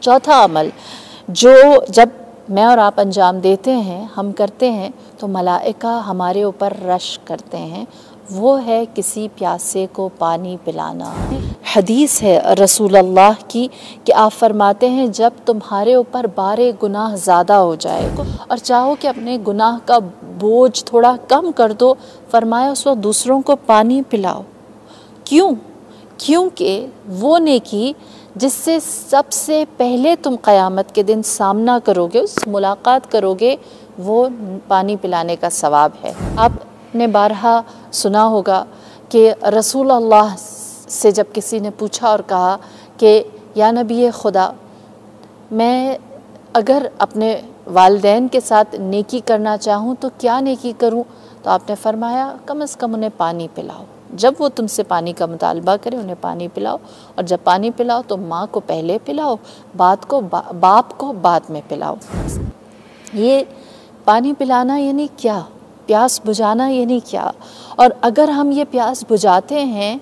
चौथा अमल जो जब मैं और आप अंजाम देते हैं, हम करते हैं, तो मलाइका हमारे ऊपर रश करते हैं, वो है किसी प्यासे को पानी पिलाना। हदीस है रसूलुल्लाह की कि आप फरमाते हैं जब तुम्हारे ऊपर बारे गुनाह ज़्यादा हो जाए और चाहो कि अपने गुनाह का बोझ थोड़ा कम कर दो, फरमाया उस वक्त दूसरों को पानी पिलाओ। क्यों? क्योंकि वो नेकी जिससे सबसे पहले तुम क़यामत के दिन सामना करोगे, उस मुलाकात करोगे, वो पानी पिलाने का सवाब है। आपने बारहा सुना होगा कि रसूलुल्लाह से जब किसी ने पूछा और कहा कि या नबी खुदा, मैं अगर अपने वालिदैन के साथ नेकी करना चाहूँ तो क्या नेकी करूँ? तो आपने फरमाया कम से कम उन्हें पानी पिलाओ। जब वो तुमसे पानी का मुतालबा करें उन्हें पानी पिलाओ, और जब पानी पिलाओ तो माँ को पहले पिलाओ, बाप को बाद में पिलाओ। ये पानी पिलाना यानी क्या? प्यास बुझाना यानी क्या? और अगर हम ये प्यास बुझाते हैं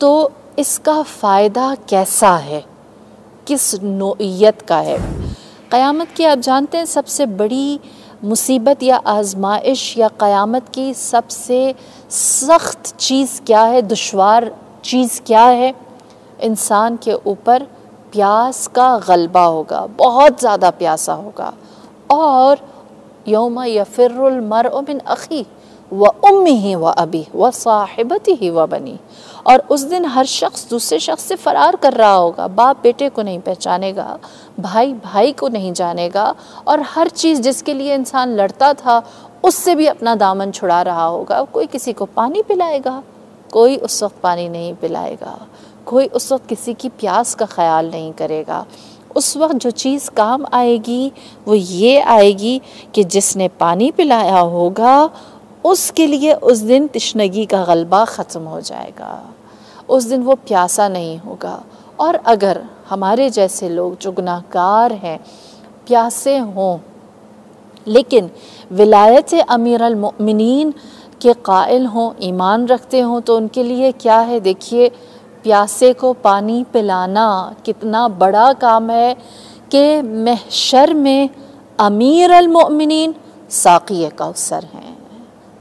तो इसका फ़ायदा कैसा है, किस नौइयत का है? क़यामत की आप जानते हैं सबसे बड़ी मुसीबत या आजमाइश या क़यामत की सबसे सख्त चीज़ क्या है, दुश्वार चीज़ क्या है? इंसान के ऊपर प्यास का गलबा होगा, बहुत ज़्यादा प्यासा होगा। और यौम यफ़िर्रुल मर्अु मिन अख़ी व उम्मिही व अबी व साहिबतिही व बनी, और उस दिन हर शख्स दूसरे शख्स से फ़रार कर रहा होगा। बाप बेटे को नहीं पहचानेगा, भाई भाई को नहीं जानेगा, और हर चीज़ जिसके लिए इंसान लड़ता था उससे भी अपना दामन छुड़ा रहा होगा। कोई किसी को पानी पिलाएगा? कोई उस वक्त पानी नहीं पिलाएगा, कोई उस वक्त किसी की प्यास का ख्याल नहीं करेगा। उस वक्त जो चीज़ काम आएगी वो ये आएगी कि जिसने पानी पिलाया होगा उसके लिए उस दिन तिश्नगी का गलबा ख़त्म हो जाएगा, उस दिन वो प्यासा नहीं होगा। और अगर हमारे जैसे लोग जो गुनाहगार हैं प्यासे हों लेकिन विलायत अमीर अल मोमिनीन के कायल हों, ईमान रखते हों, तो उनके लिए क्या है? देखिए, प्यासे को पानी पिलाना कितना बड़ा काम है कि महशर में अमीर अल मोमिनीन साक़ी कौसर हैं,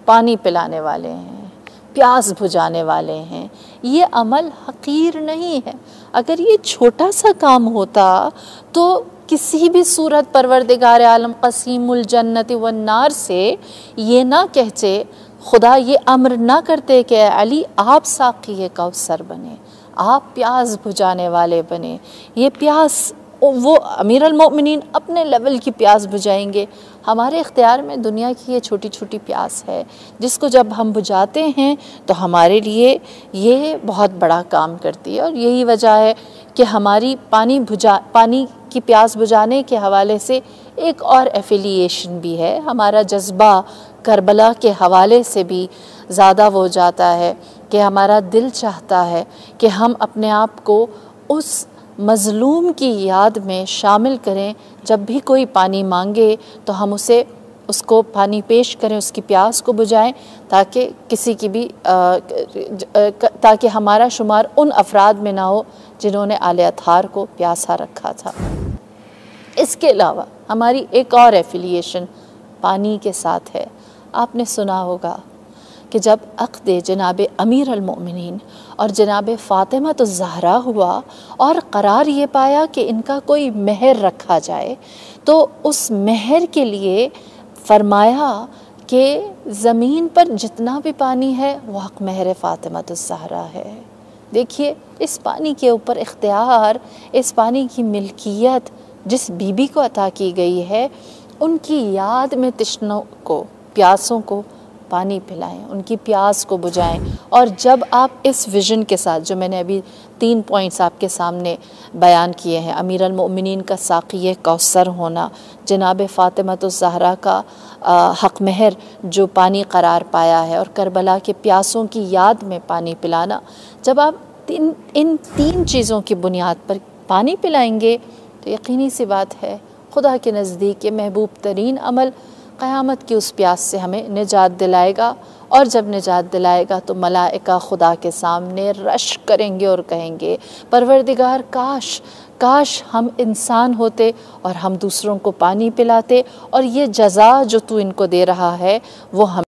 पानी पिलाने वाले हैं, प्यास बुझाने वाले हैं। ये अमल हकीर नहीं है। अगर ये छोटा सा काम होता तो किसी भी सूरत परवरदिगार आलम क़सीमुल जन्नति वन नार से ये ना कहते, खुदा ये अम्र ना करते कि अली आप साक़ी कौसर बने, आप प्यास बुझाने वाले बने। ये प्यास वो अमीर अल मोमिनीन अपने लेवल की प्यास बुझाएंगे। हमारे इख्तियार में दुनिया की ये छोटी छोटी प्यास है जिसको जब हम बुझाते हैं तो हमारे लिए ये बहुत बड़ा काम करती है। और यही वजह है कि हमारी पानी की प्यास बुझाने के हवाले से एक और एफिलिएशन भी है। हमारा जज्बा करबला के हवाले से भी ज़्यादा हो जाता है कि हमारा दिल चाहता है कि हम अपने आप को उस मज़लूम की याद में शामिल करें। जब भी कोई पानी मांगे तो हम उसको पानी पेश करें, उसकी प्यास को बुझाएं, ताकि किसी की भी ताकि हमारा शुमार उन अफराद में ना हो जिन्होंने आले अतहार को प्यासा रखा था। इसके अलावा हमारी एक और एफिलिएशन पानी के साथ है। आपने सुना होगा कि जब अक़्द जनाब अमीर अल मोमिनीन और जनाब फ़ातिमा तो ज़हरा हुआ और करार ये पाया कि इनका कोई मेहर रखा जाए, तो उस मेहर के लिए फरमाया कि ज़मीन पर जितना भी पानी है वो हक़ मेहर फ़ातिमा तो ज़हरा है। देखिए, इस पानी के ऊपर इख्तियार, इस पानी की मिल्कियत जिस बीबी को अता की गई है, उनकी याद में तिश्नों को, प्यासों को पानी पिलाएं, उनकी प्यास को बुझाएं। और जब आप इस विज़न के साथ, जो मैंने अभी 3 पॉइंट्स आपके सामने बयान किए हैं, अमीर अल मोमिनीन का साक़ी कौसर होना, जनाब फ़ातिमा तो ज़हरा का हक़ महर जो पानी करार पाया है, और करबला के प्यासों की याद में पानी पिलाना, जब आप इन 3 चीज़ों की बुनियाद पर पानी पिलाएंगे तो यकीनी सी बात है खुदा के नज़दीक ये महबूब तरीन अमल क़यामत की उस प्यास से हमें निजात दिलाएगा। और जब निजात दिलाएगा तो मलाइका खुदा के सामने रश करेंगे और कहेंगे, परवरदिगार کاش ہم انسان ہوتے اور ہم دوسروں کو پانی پلاتے، اور یہ جزا جو تو ان کو دے رہا ہے وہ ہم